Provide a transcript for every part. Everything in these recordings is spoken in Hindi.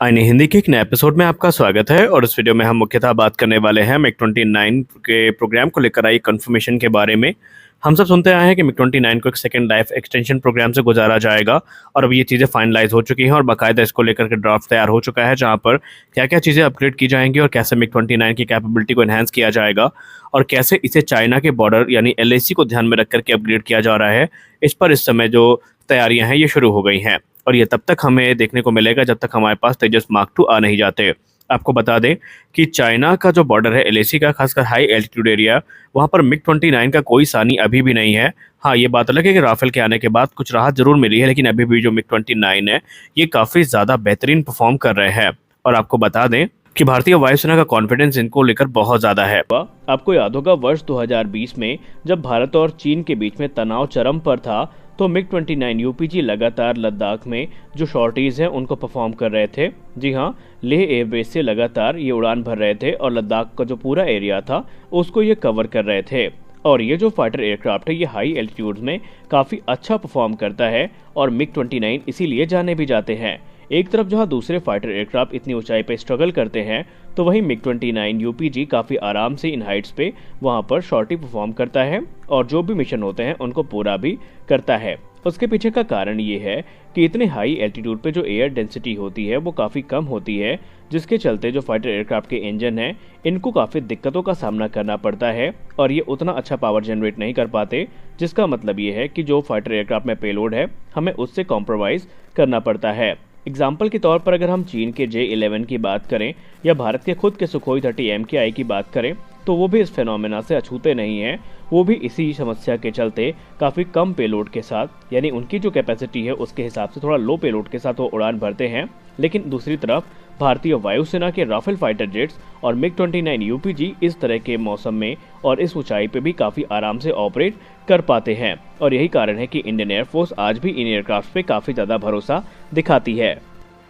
आईने हिंदी के एक नए एपिसोड में आपका स्वागत है और इस वीडियो में हम मुख्यतः बात करने वाले हैं मिग-29 के प्रोग्राम को लेकर आई कंफर्मेशन के बारे में। हम सब सुनते आए हैं कि मिग-29 को एक सेकंड लाइफ एक्सटेंशन प्रोग्राम से गुजारा जाएगा और अब ये चीज़ें फाइनलाइज हो चुकी हैं और बाकायदा इसको लेकर के ड्राफ्ट तैयार हो चुका है, जहाँ पर क्या-क्या चीज़ें अपग्रेड की जाएंगी और कैसे मिग-29 की कैपेबिलिटी को एनहांस किया जाएगा और कैसे इसे चाइना के बॉर्डर यानी एलएसी को ध्यान में रख करके अपग्रेड किया जा रहा है। इस पर इस समय जो तैयारियां हैं ये शुरू हो गई हैं और ये तब तक हमें देखने को मिलेगा जब तक हमारे पास तेजस मार्क 2 आ नहीं जाते। आपको बता दें कि चाइना का जो बॉर्डर है एलएसी का, खासकर हाई एल्टीट्यूड एरिया, वहाँ पर मिग-29 का कोई सानी अभी भी नहीं है। हाँ, ये बात अलग है कि राफेल के आने के बाद कुछ राहत जरूर मिली है, लेकिन अभी भी जो मिग-29 है ये काफ़ी ज़्यादा बेहतरीन परफॉर्म कर रहे हैं। और आपको बता दें कि भारतीय वायुसेना का कॉन्फिडेंस इनको लेकर बहुत ज़्यादा है। आपको याद होगा वर्ष 2020 में जब भारत और चीन के बीच में तनाव चरम पर था, तो मिग-29 यूपीजी लगातार लद्दाख में जो शॉर्टीज हैं उनको परफॉर्म कर रहे थे। जी हाँ, लेह एयरबेस से लगातार ये उड़ान भर रहे थे और लद्दाख का जो पूरा एरिया था उसको ये कवर कर रहे थे। और ये जो फाइटर एयरक्राफ्ट है ये हाई एल्टीट्यूड में काफ़ी अच्छा परफॉर्म करता है और मिग-29 इसीलिए जाने भी जाते हैं। एक तरफ जहां दूसरे फाइटर एयरक्राफ्ट इतनी ऊंचाई पर स्ट्रगल करते हैं, तो वहीं मिग-29 यूपीजी काफ़ी आराम से इन हाइट्स पे वहां पर शॉर्टी परफॉर्म करता है और जो भी मिशन होते हैं उनको पूरा भी करता है। उसके पीछे का कारण ये है कि इतने हाई एल्टीट्यूड पे जो एयर डेंसिटी होती है वो काफ़ी कम होती है, जिसके चलते जो फाइटर एयरक्राफ्ट के इंजन हैं इनको काफ़ी दिक्कतों का सामना करना पड़ता है और ये उतना अच्छा पावर जनरेट नहीं कर पाते, जिसका मतलब ये है कि जो फाइटर एयरक्राफ्ट में पेलोड है हमें उससे कॉम्प्रोमाइज़ करना पड़ता है। एग्जाम्पल के तौर पर अगर हम चीन के J-11 की बात करें या भारत के खुद के सुखोई 30 MKI की बात करें, तो वो भी इस फेनोमेना से अछूते नहीं हैं। वो भी इसी समस्या के चलते काफ़ी कम पेलोड के साथ, यानी उनकी जो कैपेसिटी है उसके हिसाब से थोड़ा लो पेलोड के साथ वो उड़ान भरते हैं। लेकिन दूसरी तरफ भारतीय वायुसेना के राफेल फाइटर जेट्स और मिग-29 यूपीजी इस तरह के मौसम में और इस ऊंचाई पे भी काफ़ी आराम से ऑपरेट कर पाते हैं और यही कारण है कि इंडियन एयरफोर्स आज भी इन एयरक्राफ्ट पे काफ़ी ज़्यादा भरोसा दिखाती है।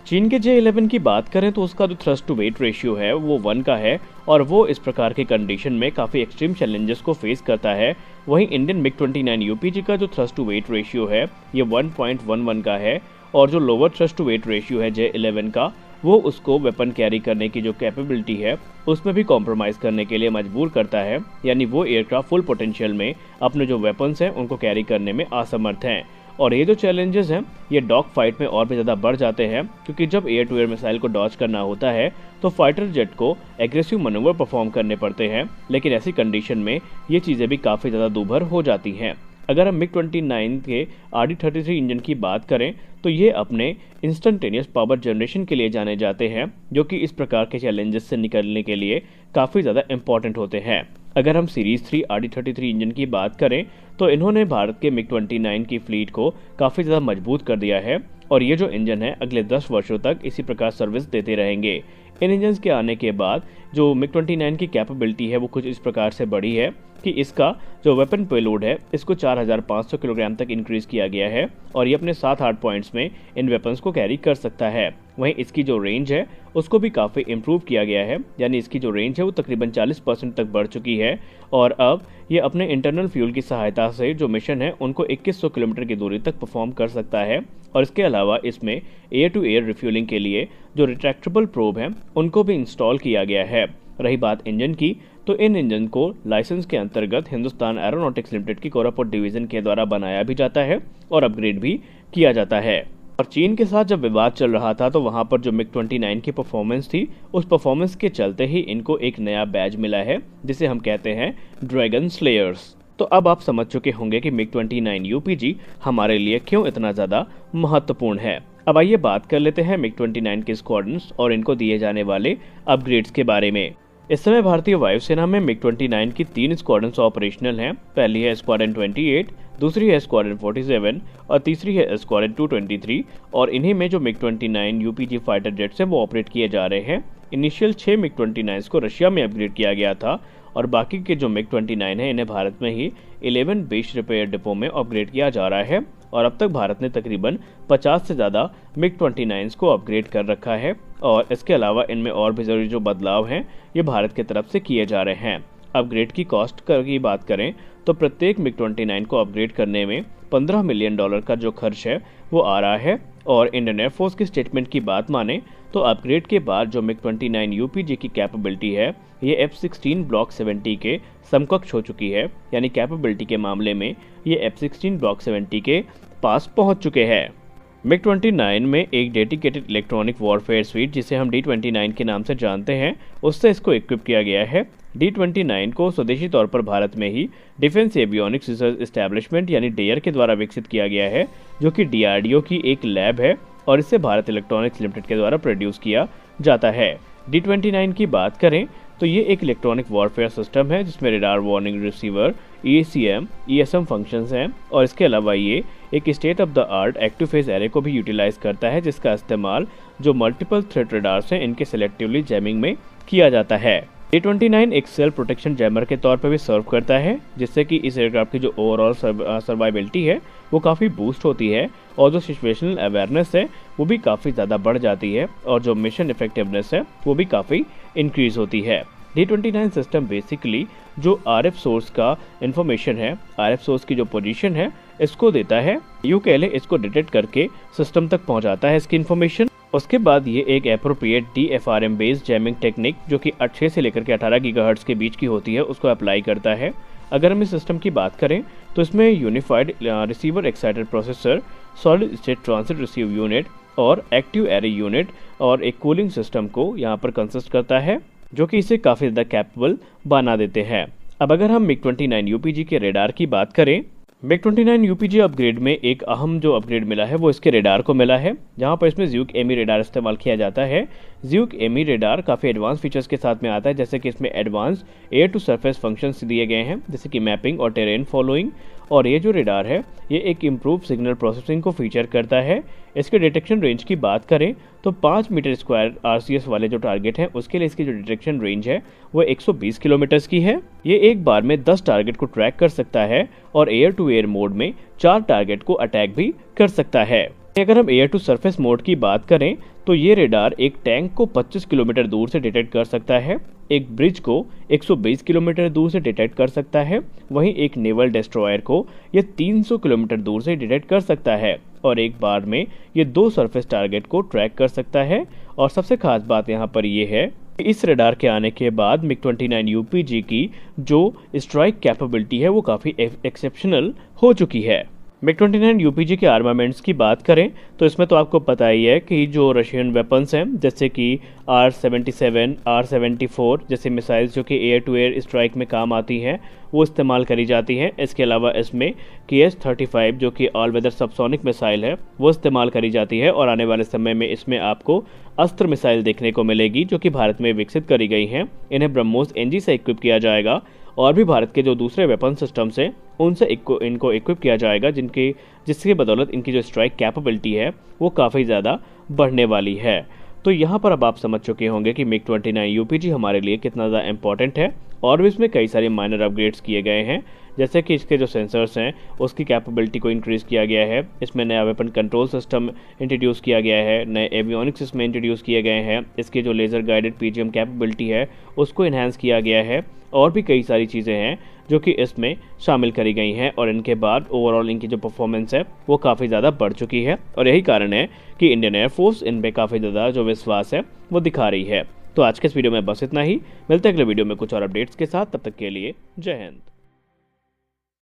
चीन के J-11 की बात करें तो उसका जो थ्रस्ट टू वेट रेशियो है वो 1 का है और वो इस प्रकार के कंडीशन में काफ़ी एक्सट्रीम चैलेंजेस को फेस करता है। वहीं इंडियन मिग-29 यूपीजी का जो थ्रस्ट टू वेट रेशियो है ये 1.11 का है और जो lower thrust to weight ratio है J-11 का, वो उसको वेपन कैरी करने की जो कैपेबिलिटी है उसमें भी कॉम्प्रोमाइज़ करने के लिए मजबूर करता है, यानी वो एयरक्राफ्ट फुल पोटेंशियल में अपने जो वेपन्स हैं उनको कैरी करने में असमर्थ हैं। और ये जो चैलेंजेस हैं ये डॉग फाइट में और भी ज़्यादा बढ़ जाते हैं, क्योंकि जब एयर टू एयर मिसाइल को डॉज करना होता है तो फाइटर जेट को एग्रेसिव मनोवर परफॉर्म करने पड़ते हैं, लेकिन ऐसी कंडीशन में ये चीज़ें भी काफ़ी ज़्यादा दूभर हो जाती हैं। अगर हम मिग-29 के RD-33 इंजन की बात करें तो ये अपने इंस्टेंटेनियस पावर जनरेशन के लिए जाने जाते हैं, जो कि इस प्रकार के चैलेंजेस से निकलने के लिए काफ़ी ज़्यादा इंपॉर्टेंट होते हैं। अगर हम सीरीज 3 RD-33 इंजन की बात करें तो इन्होंने भारत के मिग-29 की फ्लीट को काफ़ी ज़्यादा मजबूत कर दिया है और ये जो इंजन है अगले 10 वर्षों तक इसी प्रकार सर्विस देते रहेंगे। इन इंजन्स के आने के बाद जो मिग-29 की कैपेबिलिटी है वो कुछ इस प्रकार से बढ़ी है कि इसका जो वेपन पेलोड है इसको 4500 किलोग्राम तक इंक्रीज किया गया है और ये अपने 7-8 पॉइंट्स में इन वेपन्स को कैरी कर सकता है। वहीं इसकी जो रेंज है उसको भी काफ़ी इम्प्रूव किया गया है, यानी इसकी जो रेंज है वो तकरीबन 40% तक बढ़ चुकी है और अब ये अपने इंटरनल फ्यूल की सहायता से जो मिशन है उनको 2100 किलोमीटर की दूरी तक परफॉर्म कर सकता है। और इसके अलावा इसमें एयर टू एयर रिफ्यूलिंग के लिए जो रिट्रैक्टेबल प्रोब हैं उनको भी इंस्टॉल किया गया है। रही बात इंजन की, तो इन इंजन को लाइसेंस के अंतर्गत हिंदुस्तान एरोनॉटिक्स लिमिटेड की कोरापुट डिवीजन के द्वारा बनाया भी जाता है और अपग्रेड भी किया जाता है। और चीन के साथ जब विवाद चल रहा था तो वहां पर जो मिग-29 की परफॉर्मेंस थी उस परफॉर्मेंस के चलते ही इनको एक नया बैज मिला है जिसे हम कहते हैं ड्रैगन स्लेयर्स। तो अब आप समझ चुके होंगे कि मिग-29 यूपीजी हमारे लिए क्यों इतना ज़्यादा महत्वपूर्ण है। अब आइए बात कर लेते हैं मिग-29 के स्क्वाड्रन्स और इनको दिए जाने वाले अपग्रेड्स के बारे में। इस समय भारतीय वायुसेना में मिग-29 की 3 स्क्वाड्रन्स ऑपरेशनल हैं। पहली है स्क्वाड्रन 28, दूसरी है स्क्वाड्रन 47 और तीसरी है स्क्वाड्रन 223 और इन्हीं में जो मिग-29 यूपीजी फाइटर जेट्स हैं वो ऑपरेट किए जा रहे हैं। इनिशियल 6 मिग-29 को रशिया में अपग्रेड किया गया था और बाकी के जो मिग-29 है इन्हें भारत में ही 11 बेस रिपेयर डिपो में अपग्रेड किया जा रहा है और अब तक भारत ने तकरीबन 50 से ज़्यादा मिग-29 को अपग्रेड कर रखा है और इसके अलावा इनमें और भी ज़रूरी जो बदलाव हैं ये भारत की तरफ से किए जा रहे हैं। अपग्रेड की कॉस्ट की बात करें तो प्रत्येक मिग-29 को अपग्रेड करने में $15 मिलियन का जो खर्च है वो आ रहा है और इंडियन एयरफोर्स की स्टेटमेंट की बात माने तो अपग्रेड के बाद जो मिग 29 यूपीजी की कैपेबिलिटी है ये F-16 ब्लॉक 70 के समकक्ष हो चुकी है, यानी कैपेबिलिटी के मामले में ये F-16 ब्लॉक 70 के पास पहुंच चुके हैं। मिग 29 में एक डेडिकेटेड इलेक्ट्रॉनिक वॉरफेयर स्वीट जिसे हम D-29 के नाम से जानते हैं उससे इसको इक्विप किया गया है। D-29 को स्वदेशी तौर पर भारत में ही डिफेंस एवियोनिक्स रिसर्च एस्टैब्लिशमेंट यानी डेयर के द्वारा विकसित किया गया है, जो कि DRDO की एक लैब है और इसे भारत इलेक्ट्रॉनिक्स लिमिटेड के द्वारा प्रोड्यूस किया जाता है। D-29 की बात करें तो ये एक इलेक्ट्रॉनिक वॉरफेयर सिस्टम है जिसमें radar warning receiver, EACM, ESM functions हैं और इसके अलावा ये एक state of the art active phase array को भी यूटिलाइज करता है, जिसका इस्तेमाल जो मल्टीपल थ्रेट रेडार्स हैं इनके सेलेक्टिवली जैमिंग में किया जाता है। D-29 एक सेल्फ प्रोटेक्शन जैमर के तौर पर भी सर्व करता है, जिससे कि इस एयरक्राफ्ट की जो ओवरऑल सर्वाइबिलिटी है वो काफ़ी बूस्ट होती है और जो सिचुएशनल अवेयरनेस है वो भी काफ़ी ज़्यादा बढ़ जाती है और जो मिशन इफेक्टिवनेस है वो भी काफ़ी इंक्रीज होती है। D-29 सिस्टम बेसिकली जो RF सोर्स का इंफॉर्मेशन है, RF सोर्स की जो पोजीशन है इसको देता है, यूं कह लें इसको डिटेक्ट करके सिस्टम तक पहुंचाता है इसकी इन्फॉर्मेशन। उसके बाद ये एक appropriate DFRM based jamming technique जो कि 6 से लेकर के 18 गीगाहर्ट्ज के बीच की होती है उसको अप्लाई करता है। अगर हम इस सिस्टम की बात करें तो इसमें unified receiver excited processor, solid state transit receive unit और एक्टिव एरे यूनिट और एक कूलिंग सिस्टम को यहाँ पर कंसिस्ट करता है, जो कि इसे काफ़ी ज़्यादा कैपेबल बना देते हैं। अब अगर हम मिग 29 यूपीजी के रेडार की बात करें, मिग 29 यूपीजी अपग्रेड में एक अहम जो अपग्रेड मिला है वो इसके रेडार को मिला है, जहां पर इसमें ज़्यूक एमी रेडार इस्तेमाल किया जाता है। ज़्यूक एमी रेडार काफ़ी एडवांस फीचर्स के साथ में आता है, जैसे कि इसमें advance air to surface functions दिए गए हैं, जैसे कि मैपिंग और टेरेन फॉलोइंग। और ये जो रेडार है ये एक इम्प्रूव सिग्नल प्रोसेसिंग को फीचर करता है। इसके डिटेक्शन रेंज की बात करें तो 5 मीटर स्क्वायर RCS वाले जो टारगेट हैं उसके लिए इसकी जो डिटेक्शन रेंज है वो 120 किलोमीटर्स की है। ये एक बार में 10 टारगेट को ट्रैक कर सकता है और एयर टू एयर मोड में 4 टारगेट को अटैक भी कर सकता है। अगर हम एयर टू सरफेस मोड की बात करें तो ये रेडार एक टैंक को 25 किलोमीटर दूर से डिटेक्ट कर सकता है, एक ब्रिज को 120 किलोमीटर दूर से डिटेक्ट कर सकता है, वहीं एक नेवल डिस्ट्रॉयर को ये 300 किलोमीटर दूर से डिटेक्ट कर सकता है और एक बार में ये 2 सरफेस टारगेट को ट्रैक कर सकता है। और सबसे खास बात यहाँ पर ये है कि इस रेडार के आने के बाद मिग 29 यूपीजी की जो स्ट्राइक कैपेबिलिटी है वो काफ़ी एक्सेप्शनल हो चुकी है। मिग 29 यूपीजी के आर्मामेंट्स की बात करें तो इसमें तो आपको पता ही है कि जो रशियन वेपन्स हैं जैसे कि R-77, R-74 जैसे मिसाइल्स जो कि एयर टू एयर स्ट्राइक में काम आती हैं वो इस्तेमाल करी जाती हैं। इसके अलावा इसमें KH-35 जो कि ऑल वेदर सबसोनिक मिसाइल है वो इस्तेमाल करी जाती है और आने वाले समय में इसमें आपको अस्त्र मिसाइल देखने को मिलेगी जो कि भारत में विकसित करी गई हैं। इन्हें ब्रह्मोस NG से इक्विप किया जाएगा और भी भारत के जो दूसरे वेपन सिस्टम्स हैं उनसे इनको इक्विप किया जाएगा, जिसकी बदौलत इनकी जो स्ट्राइक कैपेबिलिटी है वो काफ़ी ज़्यादा बढ़ने वाली है। तो यहाँ पर अब आप समझ चुके होंगे कि मिग 29 यूपीजी हमारे लिए कितना ज़्यादा इंपॉर्टेंट है और भी इसमें कई सारे माइनर अपग्रेड्स किए गए हैं, जैसे कि इसके जो सेंसर्स हैं उसकी कैपेबिलिटी को इंक्रीज़ किया गया है, इसमें नया वेपन कंट्रोल सिस्टम इंट्रोड्यूस किया गया है, नए एवियोनिक्स इसमें इंट्रोड्यूस किए गए हैं, इसके जो लेज़र गाइडेड PGM कैपेबिलिटी है उसको इन्हांस किया गया है और भी कई सारी चीज़ें हैं जो कि इसमें शामिल करी गई हैं और इनके बाद ओवरऑल इनकी जो परफॉर्मेंस है वो काफ़ी ज़्यादा बढ़ चुकी है और यही कारण है कि इंडियन एयरफोर्स इन पे काफ़ी ज़्यादा जो विश्वास है वो दिखा रही है। तो आज के इस वीडियो में बस इतना ही, मिलते हैं अगले वीडियो में कुछ और अपडेट्स के साथ, तब तक के लिए जय हिंद।